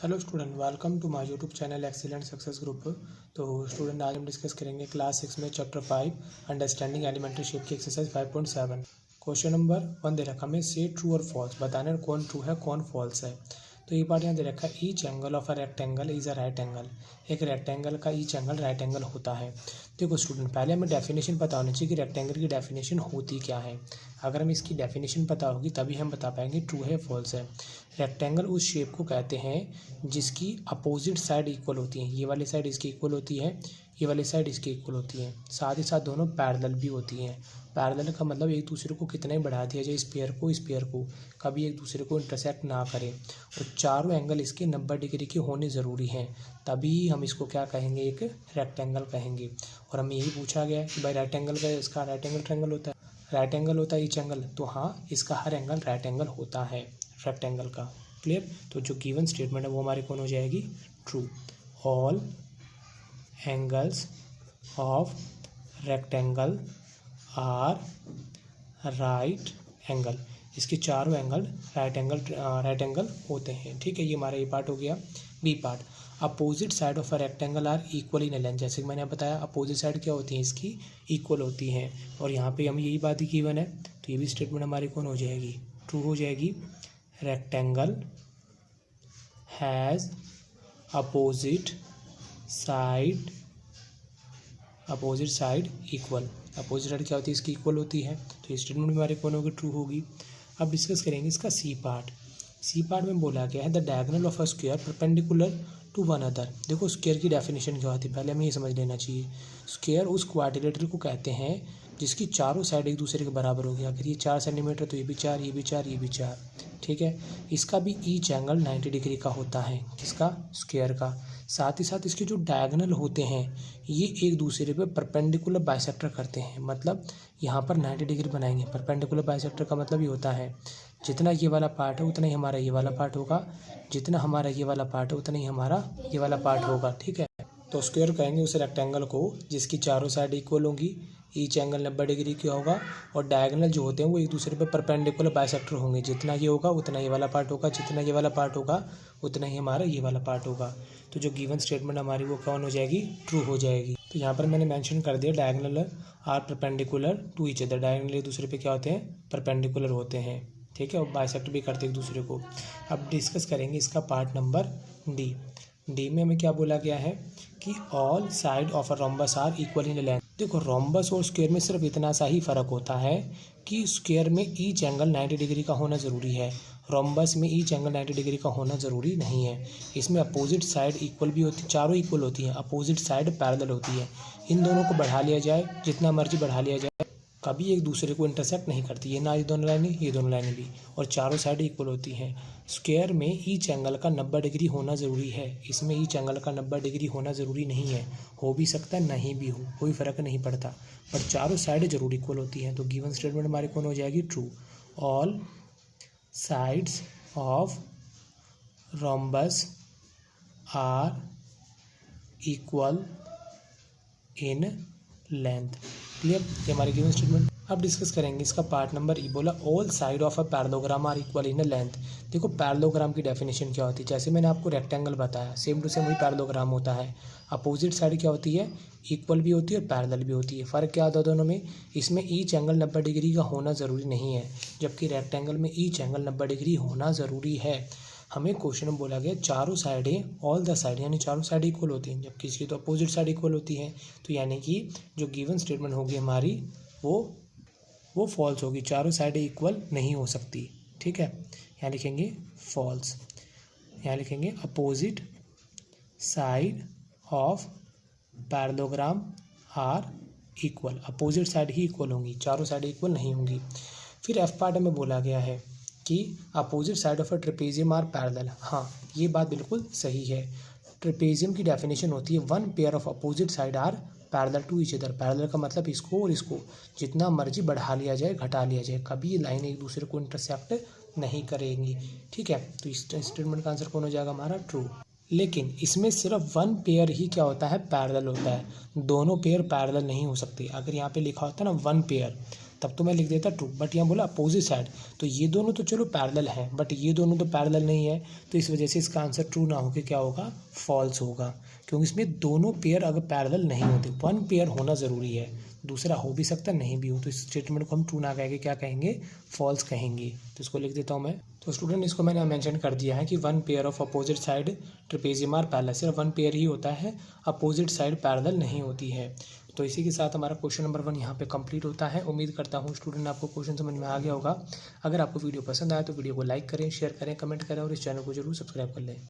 Hello student, welcome to my YouTube channel excellent success group. तो student, आज हम discuss करेंगे क्लास 6 में चैप्टर 5 अंडरस्टैंडिंग एलिमेंट्री शेप की एक्सरसाइज 5.7। क्वेश्चन नंबर 1 दे रखा हमें से ट्रू और फॉल्स बताना है कौन ट्रू है कौन फॉल्स है। तो ये पार्ट यहाँ दे रखा है each angle of a rectangle is a right angle. एक रेक्टेंगल का ईच एंगल राइट एंगल होता है। देखो स्टूडेंट, पहले हमें डेफिनेशन पता होनी चाहिए कि रेक्टेंगल की डेफिनेशन होती क्या है। अगर हमें इसकी डेफिनेशन पता होगी तभी हम बता पाएंगे ट्रू है फॉल्स है। रेक्टेंगल उस शेप को कहते हैं जिसकी अपोजिट साइड इक्वल होती है। ये वाली साइड इसकी इक्वल होती है, ये वाली साइड इसकी इक्वल होती है, साथ ही साथ दोनों पैरेलल भी होती हैं। पैरेलल का मतलब एक दूसरे को कितना ही बढ़ा दिया जाए, इस पेयर को कभी एक दूसरे को इंटरसेक्ट ना करें। और चारों एंगल इसके 90 डिग्री के होने ज़रूरी हैं, तभी हम इसको क्या कहेंगे, एक रेक्टेंगल कहेंगे। और हमें यही पूछा गया है कि भाई राइट एंगल का इसका राइट एंगल ट्रायंगल होता है, राइट एंगल होता है ईच एंगल, तो हाँ इसका हर एंगल राइट एंगल होता है रेक्टेंगल का। क्लियर। तो जो गिवन स्टेटमेंट है वो हमारी कौन हो जाएगी, true. All angles of rectangle are right angle. इसके चारों एंगल राइट एंगल होते हैं। ठीक है, ये हमारा ये पार्ट हो गया। B part, opposite side of a rectangle are equal in length. जैसे कि मैंने बताया अपोजिट साइड क्या होती है, इसकी इक्वल होती हैं। और यहाँ पे हमें यही बात ही गिवन है, तो ये भी स्टेटमेंट हमारी कौन हो जाएगी, ट्रू हो जाएगी। Rectangle has opposite side equal. Opposite side क्या होती है, इसकी इक्वल होती है, तो ये स्टेटमेंट हमारे कौन होगी, ट्रू होगी। अब डिस्कस करेंगे इसका सी पार्ट। सी पार्ट में बोला गया है the diagonal of a square perpendicular to one other. देखो स्क्वायर की डेफिनेशन क्या होती है, पहले हमें ये समझ लेना चाहिए। स्क्वायर उस क्वाड्रिलेटरल को कहते हैं जिसकी चारों साइड एक दूसरे के बराबर होगी। अगर ये 4 सेंटीमीटर तो ये भी 4, ये भी 4, ये भी 4। ठीक है, इसका भी ईच एंगल 90 डिग्री का होता है, किसका, स्क्वायर का। साथ ही साथ इसके जो डायगोनल होते हैं ये एक दूसरे पे परपेंडिकुलर बाइसेक्टर करते हैं। मतलब यहाँ पर 90 डिग्री बनाएंगे। परपेंडिकुलर बाइसेक्टर का मतलब ये होता है जितना ये वाला पार्ट है उतना ही हमारा ये वाला पार्ट होगा, जितना हमारा ये वाला पार्ट है उतना ही हमारा ये वाला पार्ट होगा। ठीक है, तो स्क्वायर कहेंगे उस रेक्टेंगल को जिसकी चारों साइड इक्वल होंगी, ईच एंगल 90 डिग्री की होगा, और डायगोनल जो होते हैं वो एक दूसरे पर परपेंडिकुलर बाइसेक्टर होंगे। जितना ये होगा उतना ये वाला पार्ट होगा, जितना ये वाला पार्ट होगा उतना ही हमारा ये वाला पार्ट होगा। तो जो गिवन स्टेटमेंट हमारी वो कौन हो जाएगी, ट्रू हो जाएगी। तो यहाँ पर मैंने मेंशन कर दिया diagonal are perpendicular to each other. Diagonal एक दूसरे पे क्या होते हैं, परपेंडिकुलर होते हैं। ठीक है, और बाइसेक्ट भी करते हैं एक दूसरे को। अब डिस्कस करेंगे इसका पार्ट नंबर डी। डी में हमें क्या बोला गया है कि all side of a rhombus are equal in length. देखो रोम्बस और स्क्वायर में सिर्फ इतना सा ही फ़र्क होता है कि स्क्वायर में ईच एंगल 90 डिग्री का होना ज़रूरी है, रोम्बस में ईच एंगल 90 डिग्री का होना ज़रूरी नहीं है। इसमें अपोजिट साइड इक्वल भी होती, चारों इक्वल होती हैं, अपोजिट साइड पैरेलल होती है। इन दोनों को बढ़ा लिया जाए, जितना मर्जी बढ़ा लिया जाए, कभी एक दूसरे को इंटरसेक्ट नहीं करती। ये ना ये दोनों लाइनें, ये दोनों लाइनें भी, और चारों साइड इक्वल होती हैं। स्क्वायर में ईच एंगल का 90 डिग्री होना ज़रूरी है, इसमें ईच एंगल का 90 डिग्री होना ज़रूरी नहीं है। हो भी सकता है, नहीं भी हो, कोई फ़र्क नहीं पड़ता, पर चारों साइड जरूर इक्वल होती हैं। तो गिवन स्टेटमेंट हमारी कौन हो जाएगी, true. All sides of rhombus are equal in length. Clear, ये हमारी गिवन स्टेटमेंट। अब डिस्कस करेंगे इसका पार्ट नंबर ई। बोला all side of a parallelogram are equal in length. देखो पैरेललोग्राम की डेफिनेशन क्या होती है, जैसे मैंने आपको रेक्टेंगल बताया सेम टू सेम वही पैरेललोग्राम होता है। अपोजिट साइड क्या होती है, इक्वल भी होती है और पैरेलल भी होती है। फ़र्क क्या होता है दोनों में, इसमें ईच एंगल 90 डिग्री का होना ज़रूरी नहीं है, जबकि रेक्टेंगल में ईच एंगल 90 डिग्री होना ज़रूरी है। हमें क्वेश्चन में बोला गया चारों साइडें, ऑल द साइड, यानी चारों साइड इक्वल होती हैं, जबकि इसकी तो अपोजिट साइड इक्वल होती है। तो यानी कि जो गिवन स्टेटमेंट होगी हमारी वो फॉल्स होगी, चारों साइडें इक्वल नहीं हो सकती। ठीक है, यहाँ लिखेंगे फॉल्स, यहाँ लिखेंगे opposite side of parallelogram are equal. Opposite side ही इक्वल होंगी, चारों साइड इक्वल नहीं होंगी। फिर एफ पार्ट में बोला गया है कि opposite side of a trapezium are parallel. हाँ, ये बात बिल्कुल सही है। ट्रेपेजियम की डेफिनेशन होती है one pair of opposite side are parallel to each other. Parallel का मतलब इसको और इसको जितना मर्जी बढ़ा लिया जाए, घटा लिया जाए, कभी ये लाइन एक दूसरे को इंटरसेक्ट नहीं करेंगी। ठीक है, तो इस स्टेटमेंट का आंसर कौन हो जाएगा हमारा, ट्रू। लेकिन इसमें सिर्फ वन पेयर ही क्या होता है, पैरेलल होता है। दोनों पेयर पैरेलल नहीं हो सकते। अगर यहाँ पे लिखा होता है ना वन पेयर, तब तो मैं लिख देता ट्रू, बट यहाँ बोला अपोजिट साइड, तो ये दोनों तो चलो पैरेलल हैं, बट ये दोनों तो पैरेलल नहीं है, तो इस वजह से इसका आंसर ट्रू ना होकर क्या होगा, फॉल्स होगा, क्योंकि इसमें दोनों पेयर अगर पैरेलल नहीं होते, वन पेयर होना ज़रूरी है, दूसरा हो भी सकता नहीं भी हो, तो इस स्टेटमेंट को हम ट्रू ना कहेंगे, क्या कहेंगे, फॉल्स कहेंगे। तो इसको लिख देता हूँ मैं। तो स्टूडेंट इसको मैंने मेंशन कर दिया है कि one pair of opposite side trapezium are parallel, सिर्फ वन पेयर ही होता है, अपोजिट साइड पैरेलल नहीं होती है। तो इसी के साथ हमारा क्वेश्चन नंबर 1 यहाँ पे कंप्लीट होता है। उम्मीद करता हूँ स्टूडेंट आपको क्वेश्चन समझ में आ गया होगा। अगर आपको वीडियो पसंद आया तो वीडियो को लाइक करें, शेयर करें, कमेंट करें और इस चैनल को जरूर सब्सक्राइब कर लें।